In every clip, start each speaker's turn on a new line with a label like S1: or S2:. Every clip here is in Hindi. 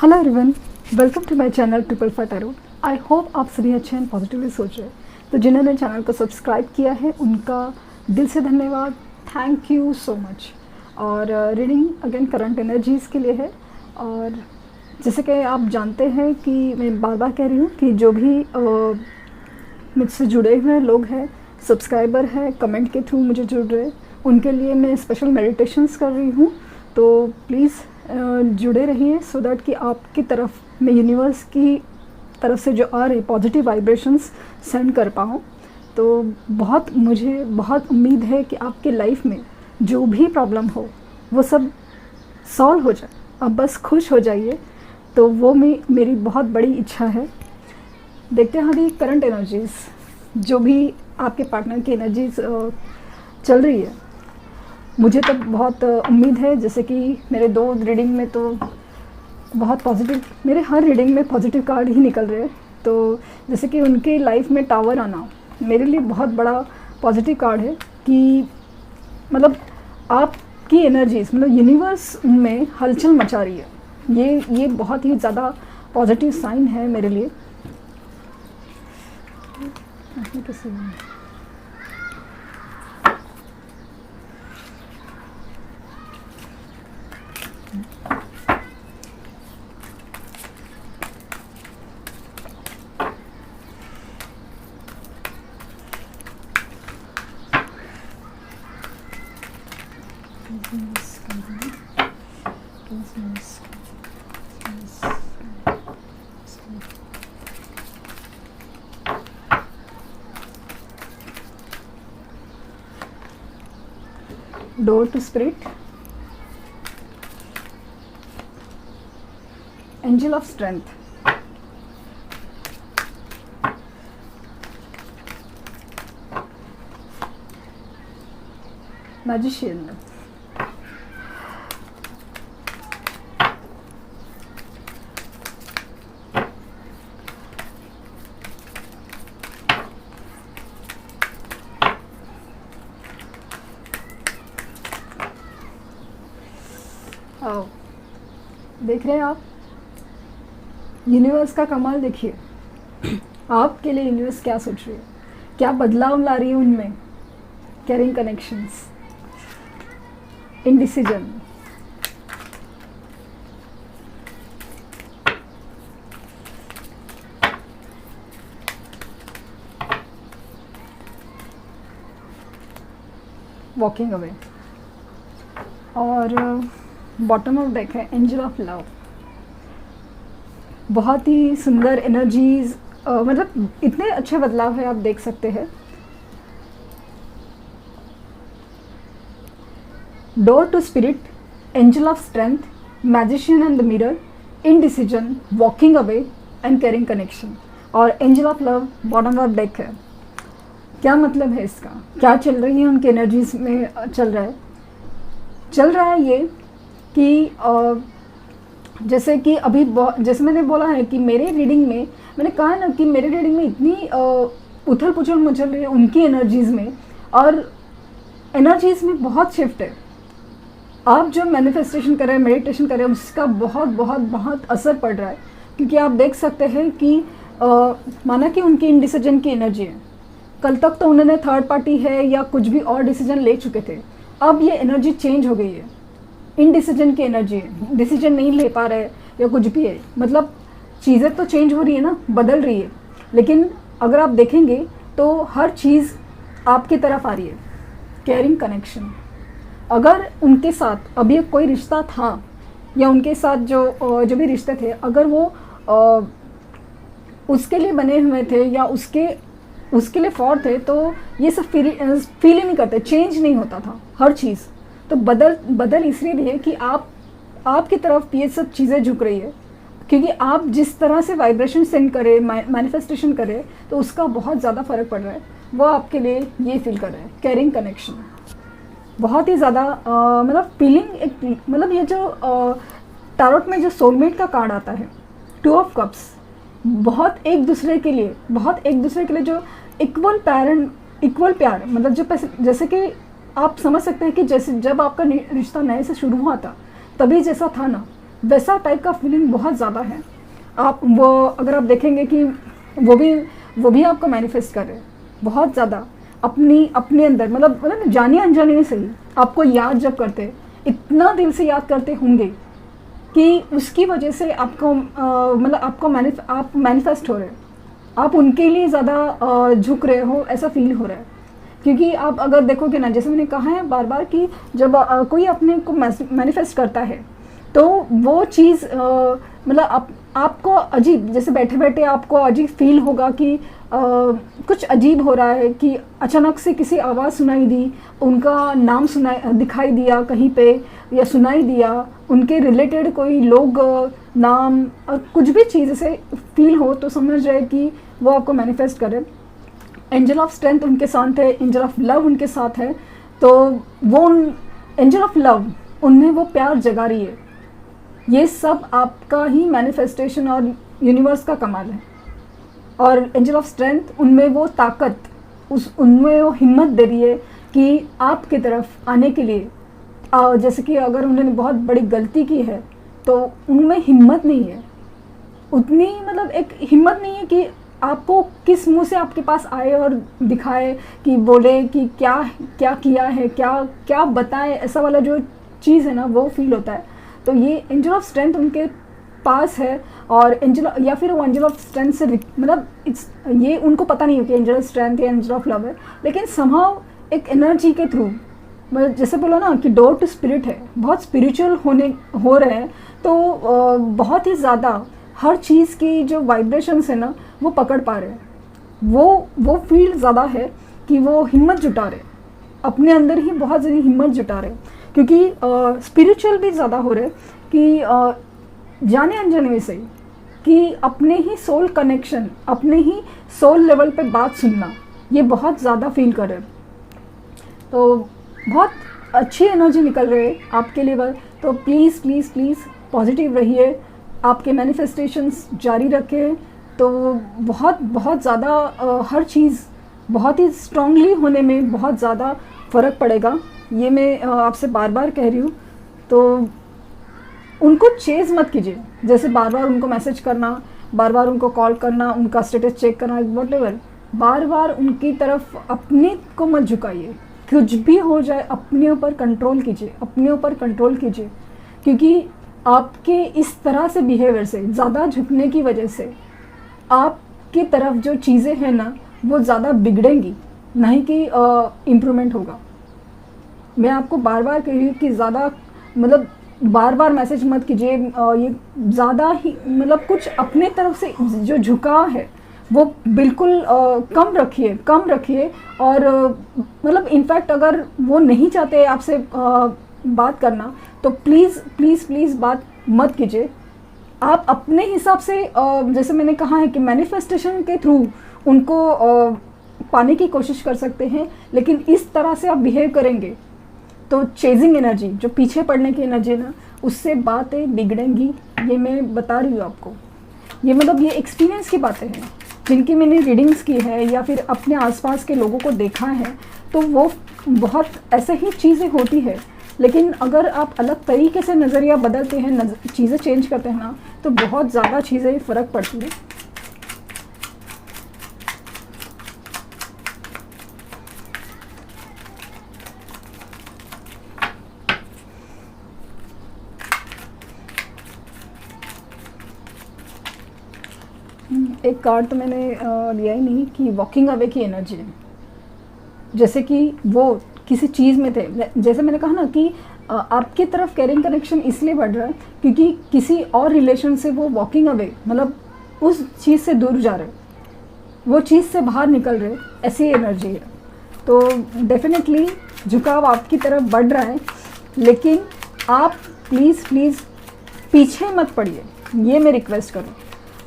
S1: Hello everyone, welcome to my channel triple five tarot. I hope आप सभी अच्छे हैं, पॉजिटिवली सोच रहे हैं। तो जिन्होंने चैनल को सब्सक्राइब किया है उनका दिल से धन्यवाद, थैंक यू सो मच। और रीडिंग अगेन करंट एनर्जीज़ के लिए है। और जैसे कि आप जानते हैं कि मैं बार बार कह रही हूँ कि जो भी मुझसे जुड़े हुए लोग हैं, सब्सक्राइबर हैं, कमेंट के थ्रू मुझे जुड़ रहे हैं, उनके लिए मैं स्पेशल मेडिटेशंस कर रही हूँ। तो प्लीज़ जुड़े रहिए सो दैट कि आपकी तरफ मैं यूनिवर्स की तरफ से जो आ रहे पॉजिटिव वाइब्रेशंस सेंड कर पाऊँ। तो मुझे बहुत उम्मीद है कि आपके लाइफ में जो भी प्रॉब्लम हो वो सब सॉल्व हो जाए, आप बस खुश हो जाइए। तो वो मेरी बहुत बड़ी इच्छा है। देखते हैं अभी करंट एनर्जीज़, जो भी आपके पार्टनर की एनर्जीज़ चल रही है। मुझे तो बहुत उम्मीद है, जैसे कि मेरे 2 रीडिंग में तो बहुत पॉजिटिव, मेरे हर रीडिंग में पॉजिटिव कार्ड ही निकल रहे हैं। तो जैसे कि उनके लाइफ में टावर आना मेरे लिए बहुत बड़ा पॉजिटिव कार्ड है कि मतलब आपकी एनर्जीज, मतलब यूनिवर्स में हलचल मचा रही है। ये बहुत ही ज़्यादा पॉजिटिव साइन है मेरे लिए। Door to Spirit, Angel of Strength, Magician, देख रहे हैं आप यूनिवर्स का कमाल। देखिए आपके लिए यूनिवर्स क्या सोच रही है, क्या बदलाव ला रही है उनमें। Carrying connections, indecision, walking away, और बॉटम ऑफ डेक है एंजल ऑफ लव। बहुत ही सुंदर एनर्जीज, मतलब इतने अच्छे बदलाव है, आप देख सकते हैं। Door to spirit, angel of strength, magician and the mirror, indecision, walking away and carrying connection, और angel of love bottom of deck है। क्या मतलब है इसका, क्या चल रही है उनकी एनर्जीज में? चल रहा है ये कि जैसे कि अभी जैसे मैंने बोला है कि मेरे रीडिंग में, मैंने कहा ना कि मेरे रीडिंग में इतनी उथल पुथल मचल रही है उनकी एनर्जीज़ में, और एनर्जीज़ में बहुत शिफ्ट है। आप जो मैनिफेस्टेशन कर रहे हैं, मेडिटेशन कर रहे हैं, उसका बहुत बहुत बहुत असर पड़ रहा है। क्योंकि आप देख सकते हैं कि माना कि उनकी इंडिसीजन की एनर्जी है। कल तक तो उन्होंने थर्ड पार्टी है या कुछ भी और डिसीजन ले चुके थे, अब ये एनर्जी चेंज हो गई है। इनडिसीजन की एनर्जी है, डिसीजन नहीं ले पा रहे या कुछ भी है, मतलब चीज़ें तो चेंज हो रही है ना, बदल रही है। लेकिन अगर आप देखेंगे तो हर चीज़ आपकी तरफ आ रही है। केयरिंग कनेक्शन, अगर उनके साथ अभी कोई रिश्ता था या उनके साथ जो भी रिश्ते थे, अगर वो उसके लिए बने हुए थे या उसके लिए फॉर थे, तो ये सब फील ही नहीं करते, चेंज नहीं होता था हर चीज़। तो बदल इसलिए रही है कि आपकी तरफ ये सब चीज़ें झुक रही है, क्योंकि आप जिस तरह से वाइब्रेशन सेंड करें, मैनिफेस्टेशन करें, तो उसका बहुत ज़्यादा फ़र्क पड़ रहा है। वो आपके लिए ये फील कर रहे हैं। कैरिंग कनेक्शन बहुत ही ज़्यादा, मतलब फीलिंग एक, मतलब ये जो टारोट में जो सोलमेट का कार्ड आता है, 2 ऑफ कप्स, बहुत एक दूसरे के लिए जो इक्वल प्यार, मतलब जैसे कि आप समझ सकते हैं कि जैसे जब आपका रिश्ता नए से शुरू हुआ था, तभी जैसा था ना, वैसा टाइप का फीलिंग बहुत ज़्यादा है। आप वो अगर आप देखेंगे कि वो भी आपको मैनिफेस्ट कर रहे हैं बहुत ज़्यादा अपने अंदर, मतलब जाने अनजाने में सही आपको याद जब करते, इतना दिल से याद करते होंगे कि उसकी वजह से आपको आप मैनिफेस्ट हो रहे हैं, आप उनके लिए ज़्यादा झुक रहे हो, ऐसा फील हो रहा है। क्योंकि आप अगर देखोगे ना, जैसे मैंने कहा है बार बार कि जब कोई अपने को मैनिफेस्ट करता है तो वो चीज़ आपको अजीब, जैसे बैठे बैठे आपको अजीब फील होगा कि कुछ अजीब हो रहा है, कि अचानक से किसी आवाज़ सुनाई दी, उनका नाम दिखाई दिया कहीं पे, या सुनाई दिया उनके रिलेटेड कोई लोग नाम, कुछ भी चीज़ से फील हो तो समझ रहे कि वो आपको मैनिफेस्ट करे। एंजल ऑफ स्ट्रेंथ उनके साथ है, एंजल ऑफ लव उनके साथ है, तो वो एंजल ऑफ लव उनमें वो प्यार जगा रही है। ये सब आपका ही मैनिफेस्टेशन और यूनिवर्स का कमाल है। और एंजल ऑफ स्ट्रेंथ उनमें वो ताकत, उनमें वो हिम्मत दे रही है कि आपकी तरफ आने के लिए। जैसे कि अगर उन्होंने बहुत बड़ी गलती की है तो उनमें हिम्मत नहीं है उतनी, एक हिम्मत नहीं है कि आपको किस मुंह से आपके पास आए और दिखाए कि बोले कि क्या क्या किया है, क्या क्या बताए, ऐसा वाला जो चीज़ है ना वो फील होता है। तो ये एंजल ऑफ स्ट्रेंथ उनके पास है। और एंजल, या फिर वो एंजल ऑफ स्ट्रेंथ से ये उनको पता नहीं है कि एंजल ऑफ स्ट्रेंथ या एंजल ऑफ लव है, लेकिन समहाउ एक एनर्जी के थ्रू, जैसे बोला ना कि डोर टू स्पिरिट है, बहुत स्पिरिचुअल हो रहे हैं, तो बहुत ही ज़्यादा हर चीज़ की जो वाइब्रेशंस है ना वो पकड़ पा रहे हैं। वो फील ज़्यादा है कि वो हिम्मत जुटा रहे, अपने अंदर ही बहुत ज़्यादा हिम्मत जुटा रहे, क्योंकि स्पिरिचुअल भी ज़्यादा हो रहे कि जाने अनजाने में सही कि अपने ही सोल कनेक्शन, अपने ही सोल लेवल पे बात सुनना, ये बहुत ज़्यादा फील कर रहे हैं। तो बहुत अच्छी एनर्जी निकल रही है आपके लिए। तो प्लीज़ प्लीज़ प्लीज़ पॉजिटिव रहिए, आपके मैनिफेस्टेशंस जारी रखें, तो बहुत बहुत ज़्यादा हर चीज़ बहुत ही स्ट्रांगली होने में बहुत ज़्यादा फ़र्क पड़ेगा। ये मैं आपसे बार बार कह रही हूँ। तो उनको चेज़ मत कीजिए, जैसे बार बार उनको मैसेज करना, बार बार उनको कॉल करना, उनका स्टेटस चेक करना, व्हाटएवर, बार बार उनकी तरफ अपने को मत झुकाइए। कुछ भी हो जाए अपने ऊपर कंट्रोल कीजिए, अपने ऊपर कंट्रोल कीजिए, क्योंकि आपके इस तरह से बिहेवियर से, ज़्यादा झुकने की वजह से आपकी तरफ जो चीज़ें हैं ना वो ज़्यादा बिगड़ेंगी, नहीं कि इम्प्रूवमेंट होगा। मैं आपको बार बार कह रही हूँ कि ज़्यादा बार बार मैसेज मत कीजिए, ये ज़्यादा ही कुछ अपने तरफ से जो झुकाव है वो बिल्कुल कम रखिए। और इनफैक्ट अगर वो नहीं चाहते आपसे बात करना तो प्लीज़ प्लीज़ प्लीज़ बात मत कीजिए। आप अपने हिसाब से, जैसे मैंने कहा है कि मैनिफेस्टेशन के थ्रू उनको पाने की कोशिश कर सकते हैं, लेकिन इस तरह से आप बिहेव करेंगे तो चेजिंग एनर्जी, जो पीछे पड़ने की एनर्जी ना, उससे बातें बिगड़ेंगी। ये मैं बता रही हूँ आपको। ये ये एक्सपीरियंस की बातें हैं, जिनकी मैंने रीडिंग्स की है या फिर अपने आसपास के लोगों को देखा है, तो वो बहुत ऐसे ही चीज़ें होती है। लेकिन अगर आप अलग तरीके से नज़रिया बदलते हैं, चीज़ें चेंज करते हैं ना, तो बहुत ज़्यादा चीज़ें फ़र्क पड़ती है। एक कार्ड तो मैंने लिया ही नहीं कि वॉकिंग अवे की एनर्जी है, जैसे कि वो किसी चीज़ में थे। जैसे मैंने कहा ना कि आपकी तरफ कैरिंग कनेक्शन इसलिए बढ़ रहा है क्योंकि किसी और रिलेशन से वो वॉकिंग अवे, उस चीज़ से दूर जा रहे, वो चीज़ से बाहर निकल रहे, ऐसी एनर्जी है। तो डेफिनेटली झुकाव आपकी तरफ बढ़ रहा है, लेकिन आप प्लीज़ प्लीज़ पीछे मत पड़िए, ये मैं रिक्वेस्ट करूँ।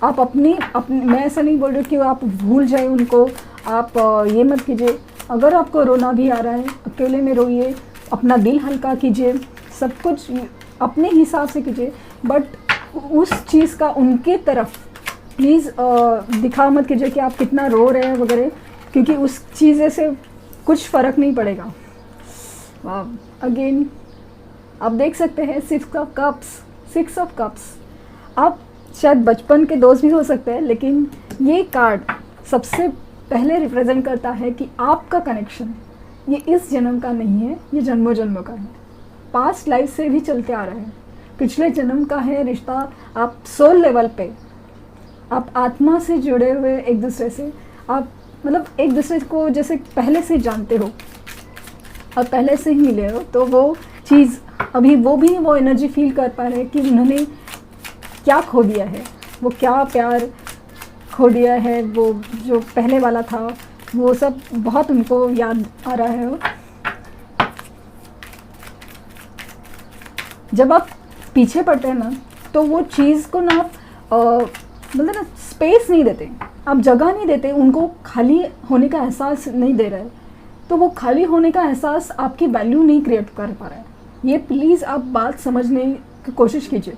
S1: आप अपनी मैं ऐसा नहीं बोल रही कि आप भूल जाए उनको, आप ये मत कीजिए। अगर आपको रोना भी आ रहा है, अकेले में रोइए, अपना दिल हल्का कीजिए, सब कुछ अपने हिसाब से कीजिए, बट उस चीज़ का उनके तरफ प्लीज़ दिखा मत कीजिए कि आप कितना रो रहे हैं वगैरह, क्योंकि उस चीज़ से कुछ फ़र्क नहीं पड़ेगा। अगेन आप देख सकते हैं 6 ऑफ कप्स। आप शायद बचपन के दोस्त भी हो सकते हैं, लेकिन ये कार्ड सबसे पहले रिप्रेजेंट करता है कि आपका कनेक्शन ये इस जन्म का नहीं है, ये जन्मों जन्मों का है, पास्ट लाइफ से भी चलते आ रहा है, पिछले जन्म का है रिश्ता। आप सोल लेवल पे, आप आत्मा से जुड़े हुए एक दूसरे से, आप मतलब एक दूसरे को जैसे पहले से जानते हो और पहले से ही मिले हो, तो वो चीज़ अभी वो भी वो एनर्जी फील कर पा रहे हैं कि उन्होंने क्या खो दिया है, वो क्या प्यार खो दिया है, वो जो पहले वाला था वो सब बहुत उनको याद आ रहा है। जब आप पीछे पड़ते हैं ना, तो वो चीज़ को ना मतलब ना स्पेस नहीं देते, आप जगह नहीं देते, उनको खाली होने का एहसास नहीं दे रहे, तो वो खाली होने का एहसास आपकी वैल्यू नहीं क्रिएट कर पा रहा है। ये प्लीज़ आप बात समझने की कोशिश कीजिए।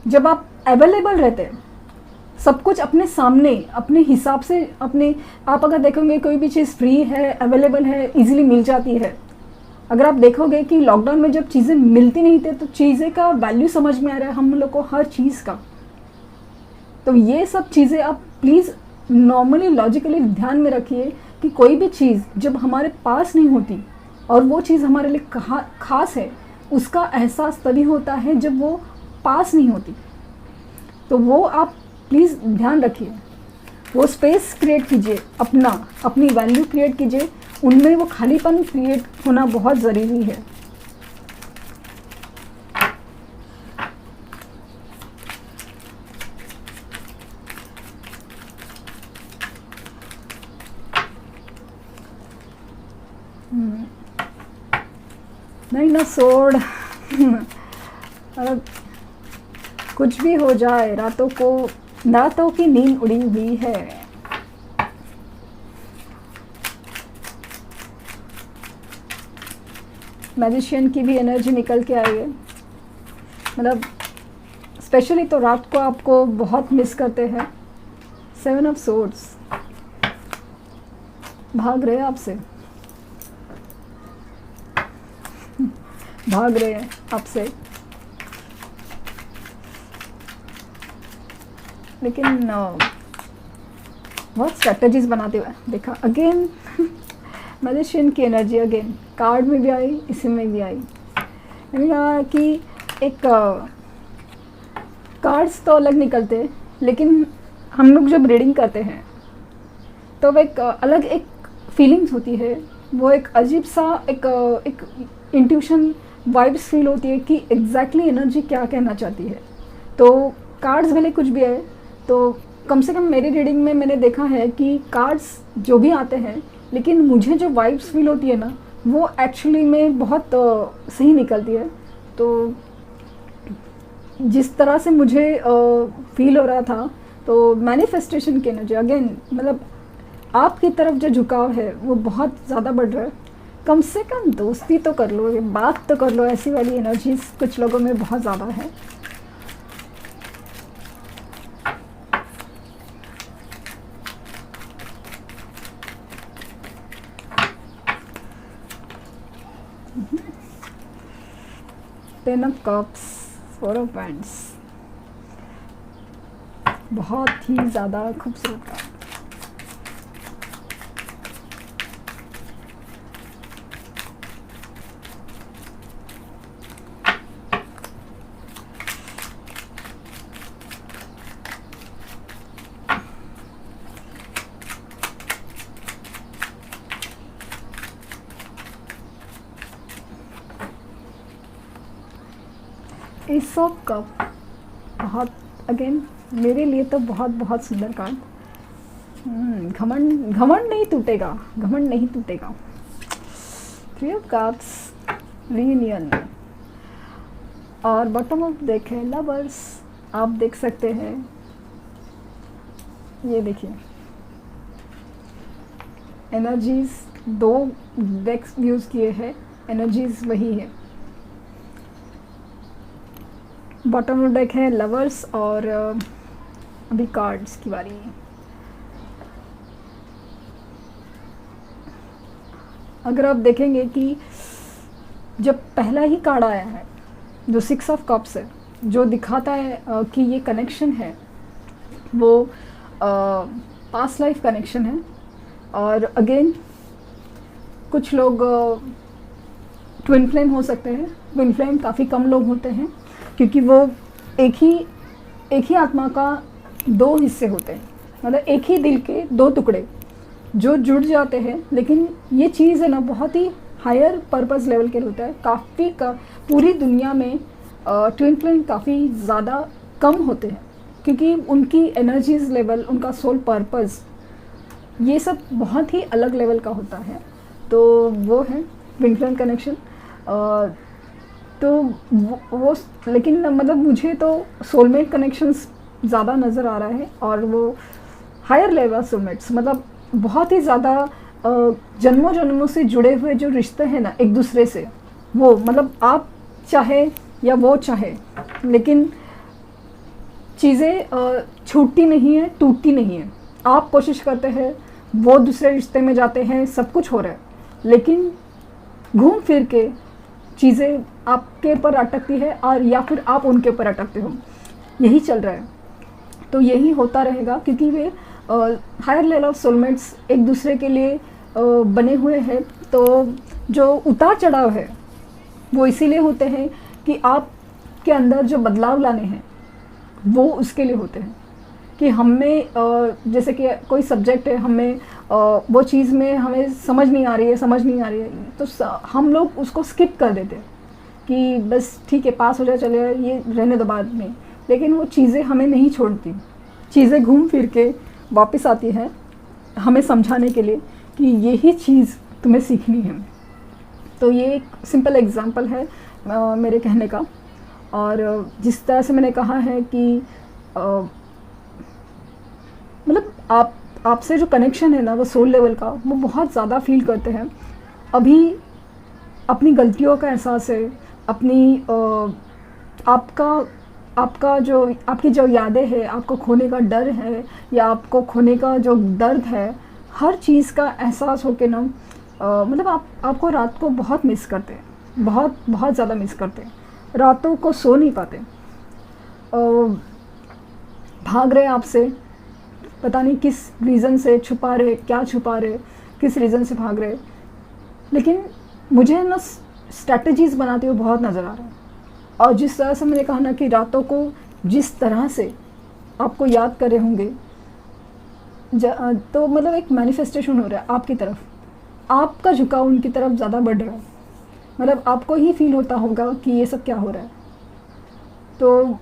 S1: जब आप अवेलेबल रहते हैं, सब कुछ अपने सामने अपने हिसाब से, अपने आप अगर देखोगे कोई भी चीज़ फ्री है, अवेलेबल है, इजीली मिल जाती है। अगर आप देखोगे कि लॉकडाउन में जब चीज़ें मिलती नहीं थी, तो चीज़ें का वैल्यू समझ में आ रहा है हम लोग को, हर चीज़ का। तो ये सब चीज़ें आप प्लीज़ नॉर्मली लॉजिकली ध्यान में रखिए कि कोई भी चीज़ जब हमारे पास नहीं होती और वो चीज़ हमारे लिए खास है, उसका एहसास तभी होता है जब वो पास नहीं होती। तो वो आप प्लीज़ ध्यान रखिए, वो स्पेस क्रिएट कीजिए, अपनी वैल्यू क्रिएट कीजिए, उनमें वो खालीपन क्रिएट होना बहुत ज़रूरी है। नहीं ना सोड मतलब कुछ भी हो जाए, रातों की नींद उड़ी हुई है। मैजिशियन की भी एनर्जी निकल के आई है, मतलब स्पेशली तो रात को आपको बहुत मिस करते हैं। 7 ऑफ सोर्ड्स, भाग रहे हैं आपसे, भाग रहे हैं आपसे, लेकिन बहुत स्ट्रैटेजीज बनाते हुए देखा। अगेन मैजिशियन की एनर्जी अगेन कार्ड में भी आई, इसी में भी आई। मैंने कहा कि एक कार्ड्स तो अलग निकलते हैं, लेकिन हम लोग जब रीडिंग करते हैं तो वो एक अलग एक फीलिंग्स होती है, वो एक अजीब सा एक इंट्यूशन वाइब्स फील होती है कि एग्जैक्टली एनर्जी क्या कहना चाहती है। तो कार्ड्स भले कुछ भी है, तो कम से कम मेरी रीडिंग में मैंने देखा है कि कार्ड्स जो भी आते हैं, लेकिन मुझे जो वाइब्स फील होती है ना, वो एक्चुअली में बहुत सही निकलती है। तो जिस तरह से मुझे फील हो रहा था, तो मैनिफेस्टेशन की एनर्जी अगेन, मतलब आपकी तरफ जो झुकाव है वो बहुत ज़्यादा बढ़ रहा है। कम से कम दोस्ती तो कर लो, बात तो कर लो, ऐसी वाली एनर्जीज कुछ लोगों में बहुत ज़्यादा है। Ten of cups, 4 of wands, बहुत ही ज़्यादा खूबसूरत कार्ड। एस ऑफ कप, बहुत अगेन मेरे लिए तो बहुत सुंदर कार्ड। घमंड नहीं टूटेगा, घमंड नहीं टूटेगा। 3 ऑफ कप्स, रीयूनियन, और बॉटम ऑफ देखें लवर्स। आप देख सकते हैं, ये देखिए एनर्जीज, 2 डेक्स यूज़ किए हैं, एनर्जीज वही है। बॉटम ऑफ डेक है लवर्स, और अभी कार्ड्स की बारी है। अगर आप देखेंगे कि जब पहला ही कार्ड आया है जो 6 ऑफ कप्स है, जो दिखाता है कि ये कनेक्शन है वो पास्ट लाइफ कनेक्शन है। और अगेन कुछ लोग ट्विन फ्लेम हो सकते हैं। ट्विन फ्लेम काफ़ी कम लोग होते हैं क्योंकि वो एक ही आत्मा का दो हिस्से होते हैं, मतलब एक ही दिल के दो टुकड़े जो जुड़ जाते हैं। लेकिन ये चीज़ है ना बहुत ही हायर पर्पस लेवल के होता है। काफ़ी पूरी दुनिया में ट्विन फ्लेम काफ़ी ज़्यादा कम होते हैं क्योंकि उनकी एनर्जीज लेवल, उनका सोल पर्पस, ये सब बहुत ही अलग लेवल का होता है। तो वो है ट्विन फ्लेम कनेक्शन। तो वो लेकिन मतलब मुझे तो सोलमेट कनेक्शंस ज़्यादा नज़र आ रहा है, और वो हायर लेवल सोलमेट्स, मतलब बहुत ही ज़्यादा जन्मों जन्मों से जुड़े हुए जो रिश्ते हैं ना एक दूसरे से, वो मतलब आप चाहे या वो चाहे, लेकिन चीज़ें छूटती नहीं है, टूटती नहीं है। आप कोशिश करते हैं, वो दूसरे रिश्ते में जाते हैं, सब कुछ हो रहा है, लेकिन घूम फिर के चीज़ें आपके ऊपर अटकती है और या फिर आप उनके ऊपर अटकते हो। यही चल रहा है। तो यही होता रहेगा क्योंकि way higher level of soulmates एक दूसरे के लिए बने हुए हैं। तो जो उतार चढ़ाव है वो इसीलिए होते हैं कि आपके अंदर जो बदलाव लाने हैं वो उसके लिए होते हैं कि हमें जैसे कि कोई सब्जेक्ट है, हमें वो चीज़ में हमें समझ नहीं आ रही है, तो हम लोग उसको स्किप कर देते हैं कि बस ठीक है पास हो जाए, चले ये रहने दो बाद में। लेकिन वो चीज़ें हमें नहीं छोड़ती, चीज़ें घूम फिर के वापस आती है हमें समझाने के लिए कि यही चीज़ तुम्हें सीखनी है। तो ये एक सिंपल एग्जांपल है मेरे कहने का। और जिस तरह से मैंने कहा है कि मतलब आपसे जो कनेक्शन है ना वो सोल लेवल का, वो बहुत ज़्यादा फील करते हैं। अभी अपनी गलतियों का एहसास है, अपनी आपकी जो यादें हैं, आपको खोने का डर है या आपको खोने का जो दर्द है, हर चीज़ का एहसास हो के ना मतलब आपको रात को बहुत मिस करते हैं, बहुत बहुत ज़्यादा मिस करते हैं। रातों को सो नहीं पाते, भाग रहे आपसे, पता नहीं किस रीज़न से छुपा रहे, क्या छुपा रहे, किस रीज़न से भाग रहे। लेकिन मुझे ना स्ट्रैटेजीज़ बनाते हुए बहुत नज़र आ रहा है। और जिस तरह से मैंने कहा ना कि रातों को जिस तरह से आपको याद करे होंगे, तो मतलब एक मैनिफेस्टेशन हो रहा है आपकी तरफ, आपका झुकाव उनकी तरफ ज़्यादा बढ़ रहा है। मतलब आपको ही फील होता होगा कि ये सब क्या हो रहा है। तो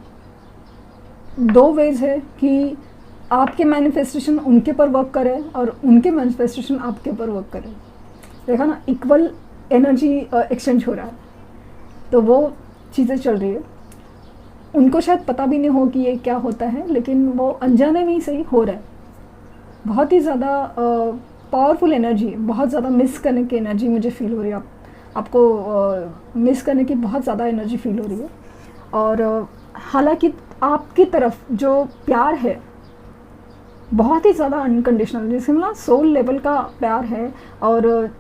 S1: दो वेज है कि आपके मैनिफेस्टेशन उनके पर वर्क करे और उनके मैनिफेस्टेशन आपके ऊपर वर्क करे। देखा ना, इक्वल एनर्जी एक्सचेंज हो रहा है। तो वो चीज़ें चल रही है। उनको शायद पता भी नहीं हो कि ये क्या होता है, लेकिन वो अनजाने में ही सही हो रहा है। बहुत ही ज़्यादा पावरफुल एनर्जी, बहुत ज़्यादा मिस करने की एनर्जी मुझे फील हो रही है। आपको मिस करने की बहुत ज़्यादा एनर्जी फील हो रही है। और हालांकि आपकी तरफ जो प्यार है बहुत ही ज़्यादा अनकंडीशनल, जैसे ना सोल लेवल का प्यार है। और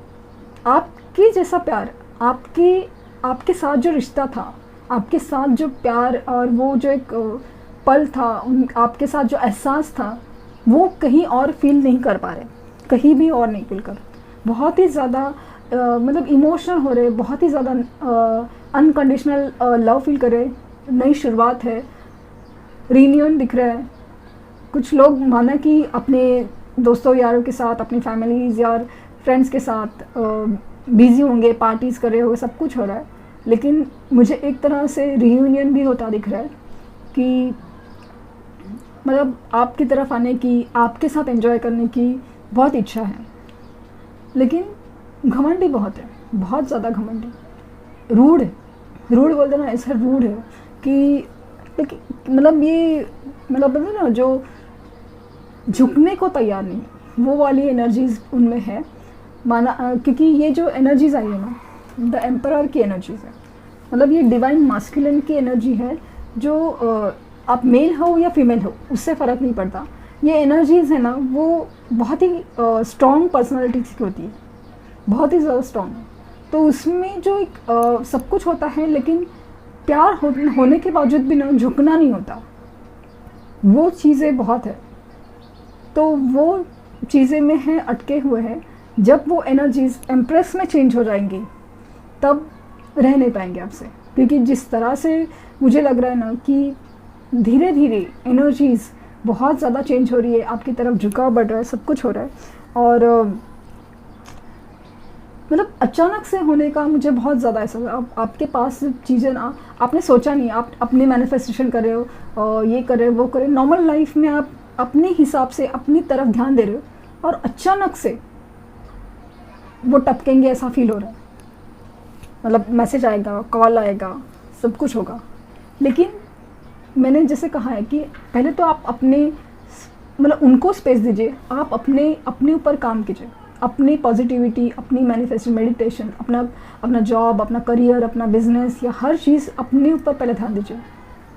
S1: आपके जैसा प्यार, आपके साथ जो रिश्ता था, आपके साथ जो प्यार और वो जो एक पल था, आपके साथ जो एहसास था, वो कहीं और फील नहीं कर पा रहे, कहीं भी और नहीं फील कर। बहुत ही ज़्यादा मतलब इमोशनल हो रहे, बहुत ही ज़्यादा अनकंडीशनल लव फील कर रहे। नई शुरुआत है, रीयूनियन दिख रहा है। कुछ लोग माना कि अपने दोस्तों यारों के साथ, अपनी फैमिलीज़ या फ्रेंड्स के साथ बिज़ी होंगे, पार्टीज़ कर रहे होंगे, सब कुछ हो रहा है। लेकिन मुझे एक तरह से रीयूनियन भी होता दिख रहा है कि मतलब आपकी तरफ आने की, आपके साथ एंजॉय करने की बहुत इच्छा है। लेकिन घमंडी बहुत है, बहुत ज़्यादा घमंडी, रूड है। रूड बोलते ना, ऐसा रूड है कि मतलब ये मतलब ना जो झुकने को तैयार नहीं, वो वाली एनर्जीज़ उनमें है माना। क्योंकि ये जो एनर्जीज़ आई है ना, द एम्परर की एनर्जीज़ है, मतलब ये डिवाइन मास्कुलिन की एनर्जी है। जो आप मेल हो या फीमेल हो उससे फ़र्क नहीं पड़ता। ये एनर्जीज़ है ना, वो बहुत ही स्ट्रॉन्ग पर्सनालिटीज़ की होती है, बहुत ही ज़्यादा स्ट्रॉन्ग। तो उसमें जो एक सब कुछ होता है, लेकिन प्यार होने के बावजूद भी ना झुकना नहीं होता, वो चीज़ें बहुत है। तो वो चीज़ें में हैं, अटके हुए हैं। जब वो एनर्जीज एम्प्रेस में चेंज हो जाएंगी तब रह नहीं पाएंगे आपसे, क्योंकि जिस तरह से मुझे लग रहा है ना कि धीरे धीरे एनर्जीज बहुत ज़्यादा चेंज हो रही है, आपकी तरफ झुकाव बढ़ रहा है, सब कुछ हो रहा है। और मतलब अचानक से होने का मुझे बहुत ज़्यादा ऐसा आपके पास चीज़ें ना आपने सोचा नहीं, आप अपने मैनिफेस्टेशन कर रहे हो, ये कर रहे हो, वो कर रहे हो, नॉर्मल लाइफ में आप अपने हिसाब से अपनी तरफ ध्यान दे रहे हो और अचानक से वो टपकेंगे, ऐसा फील हो रहा है। मतलब मैसेज आएगा, कॉल आएगा, सब कुछ होगा। लेकिन मैंने जैसे कहा है कि पहले तो आप अपने मतलब उनको स्पेस दीजिए, आप अपने ऊपर काम कीजिए, अपनी पॉजिटिविटी, अपनी मैनिफेस्टेशन, मेडिटेशन, अपना जॉब, अपना करियर, अपना बिजनेस या हर चीज़ अपने ऊपर पहले ध्यान दीजिए।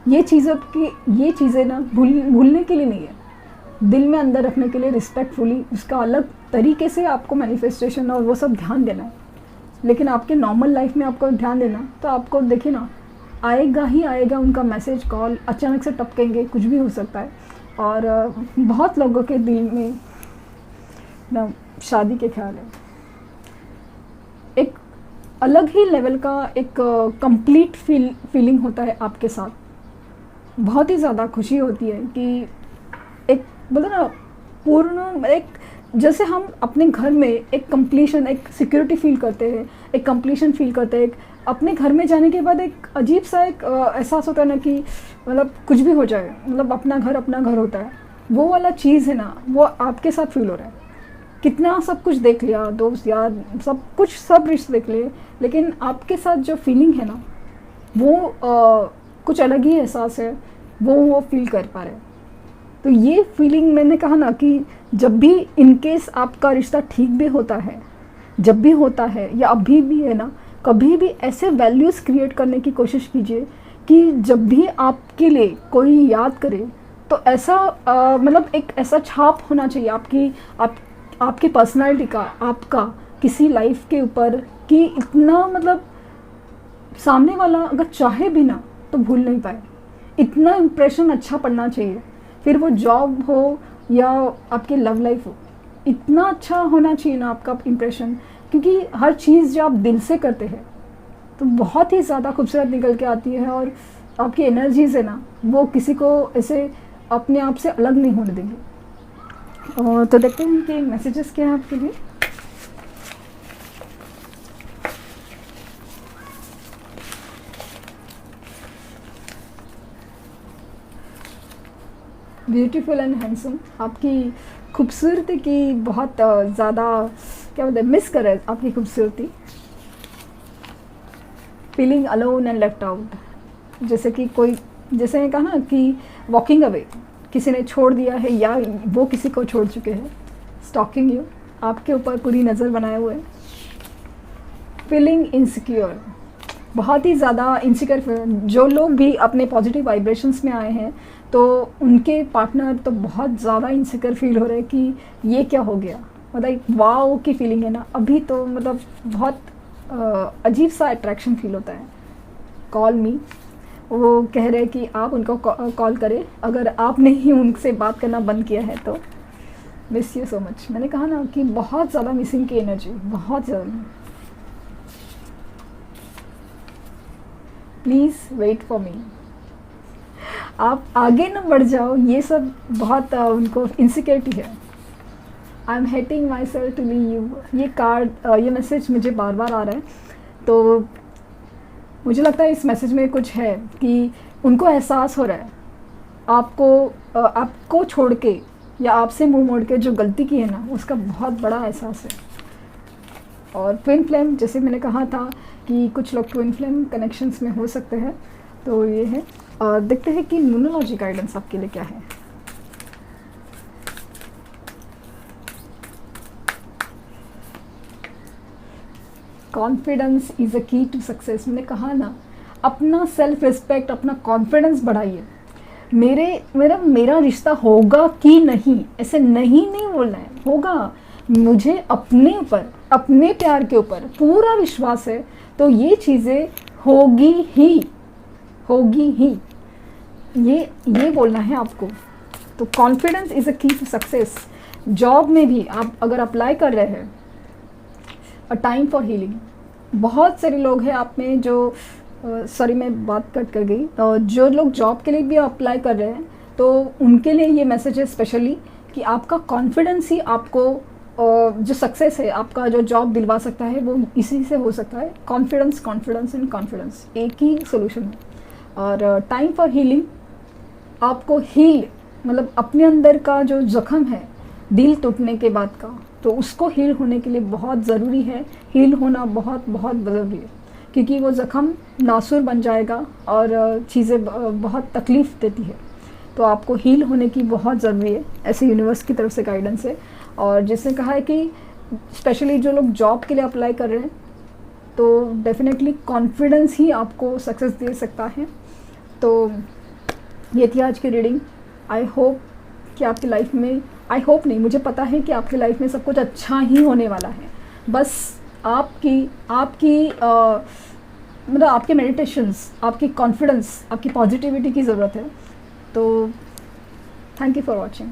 S1: ये चीज़ें ना भूलने के लिए नहीं है, दिल में अंदर रखने के लिए, रिस्पेक्टफुली उसका अलग तरीके से आपको मैनिफेस्टेशन और वो सब ध्यान देना है। लेकिन आपके नॉर्मल लाइफ में आपको ध्यान देना, तो आपको देखिए ना आएगा ही आएगा उनका मैसेज, कॉल, अचानक से टपकेंगे, कुछ भी हो सकता है। और बहुत लोगों के दिल में ना शादी के ख्याल है, एक अलग ही लेवल का एक कंप्लीट फीलिंग होता है आपके साथ। बहुत ही ज़्यादा खुशी होती है कि एक बोलो ना पूर्ण, एक जैसे हम अपने घर में एक कंप्लीशन, एक सिक्योरिटी फील करते हैं, एक कंप्लीशन फील करते हैं। अपने घर में जाने के बाद एक अजीब सा एक एहसास होता है ना कि मतलब कुछ भी हो जाए, मतलब अपना घर होता है, वो वाला चीज़ है ना, वो आपके साथ फील हो रहा है। कितना सब कुछ देख लिया, दोस्त यार सब कुछ, सब रिश्ते देख लिए, लेकिन आपके साथ जो फीलिंग है ना वो कुछ अलग ही एहसास है, वो फील कर पा रहे हैं। तो ये फीलिंग मैंने कहा ना कि जब भी इनकेस आपका रिश्ता ठीक भी होता है, जब भी होता है या अभी भी है ना, कभी भी ऐसे वैल्यूज़ क्रिएट करने की कोशिश कीजिए कि जब भी आपके लिए कोई याद करे तो ऐसा मतलब एक ऐसा छाप होना चाहिए आपकी पर्सनालिटी का, आपका किसी लाइफ के ऊपर, कि इतना मतलब सामने वाला अगर चाहे भी ना तो भूल नहीं पाए। इतना इम्प्रेशन अच्छा पड़ना चाहिए, फिर वो जॉब हो या आपकी लव लाइफ हो, इतना अच्छा होना चाहिए ना आपका इम्प्रेशन, क्योंकि हर चीज़ जो आप दिल से करते हैं तो बहुत ही ज़्यादा खूबसूरत निकल के आती है। और आपकी एनर्जीज़ है ना वो किसी को ऐसे अपने आप से अलग नहीं होने देंगे। और तो देखते हैं कि मैसेजेस क्या है आपके लिए। ब्यूटीफुल एंड हैंडसम, आपकी खूबसूरती की बहुत ज़्यादा क्या बोलते हैं, मिस कर रहे हैं आपकी खूबसूरती। Feeling alone and left out, जैसे कि कोई, जैसे ने कहा ना कि वॉकिंग अवे, किसी ने छोड़ दिया है या वो किसी को छोड़ चुके हैं। स्टॉकिंग यू, आपके ऊपर पूरी नज़र बनाए हुए। फीलिंग इनसिक्योर, बहुत ही ज़्यादा इनसिक्योर। जो लोग भी अपने पॉजिटिव वाइब्रेशंस में आए हैं तो उनके पार्टनर तो बहुत ज़्यादा इनसिक्योर फील हो रहे हैं कि ये क्या हो गया, मतलब वाओ की फीलिंग है ना, अभी तो मतलब बहुत अजीब सा अट्रैक्शन फील होता है। कॉल मी, वो कह रहे हैं कि आप उनको कॉल करें, अगर आपने ही उनसे बात करना बंद किया है तो। मिस यू सो मच, मैंने कहा ना कि बहुत ज़्यादा मिसिंग की एनर्जी, बहुत ज़्यादा। प्लीज़ वेट फॉर मी, आप आगे ना बढ़ जाओ, ये सब बहुत उनको इनसिक्योरिटी है। I am hating myself to leave you, ये कार्ड, ये मैसेज मुझे बार बार आ रहा है। तो मुझे लगता है इस मैसेज में कुछ है कि उनको एहसास हो रहा है आपको छोड़ के या आपसे मुंह मोड़ के जो गलती की है ना, उसका बहुत बड़ा एहसास है। और ट्विन फ्लेम, जैसे मैंने कहा था कि कुछ लोग ट्विन फ्लेम कनेक्शंस में हो सकते हैं, तो ये है। और देखते हैं कि न्यूमरोलॉजी गाइडेंस आपके लिए क्या है। कॉन्फिडेंस इज़ अ की टू सक्सेस, मैंने कहा ना, अपना सेल्फ रिस्पेक्ट, अपना कॉन्फिडेंस बढ़ाइए। मेरा रिश्ता होगा कि नहीं, ऐसे नहीं बोलना है, होगा। मुझे अपने ऊपर, अपने प्यार के ऊपर पूरा विश्वास है, तो ये चीज़ें होगी ही। होगी ही, ये बोलना है आपको। तो कॉन्फिडेंस इज़ अ की टू सक्सेस। जॉब में भी आप अगर अप्लाई कर रहे हैं, अ टाइम फॉर हीलिंग, बहुत सारे लोग हैं आप में जो सॉरी मैं बात कट कर गई, जो लोग जॉब के लिए भी अप्लाई कर रहे हैं तो उनके लिए ये मैसेज है स्पेशली कि आपका कॉन्फिडेंस ही आपको जो सक्सेस है, आपका जो जॉब दिलवा सकता है वो इसी से हो सकता है। कॉन्फिडेंस, कॉन्फिडेंस एंड कॉन्फिडेंस एक ही सोल्यूशन है। और टाइम फॉर हीलिंग, आपको हील मतलब अपने अंदर का जो जख्म है दिल टूटने के बाद का, तो उसको हील होने के लिए बहुत ज़रूरी है, हील होना बहुत बहुत ज़रूरी है, क्योंकि वो ज़ख्म नासूर बन जाएगा और चीज़ें बहुत तकलीफ़ देती है। तो आपको हील होने की बहुत ज़रूरी है, ऐसे यूनिवर्स की तरफ से गाइडेंस है। और जिसने कहा है कि स्पेशली जो लोग जॉब के लिए अप्लाई कर रहे हैं तो डेफिनेटली कॉन्फिडेंस ही आपको सक्सेस दे सकता है। तो ये थी आज की रीडिंग। आई होप कि आपकी लाइफ में, आई होप नहीं, मुझे पता है कि आपकी लाइफ में सब कुछ अच्छा ही होने वाला है। बस आपकी मतलब आपके मेडिटेशंस, आपकी कॉन्फिडेंस, आपकी पॉजिटिविटी की ज़रूरत है। तो थैंक यू फॉर वॉचिंग।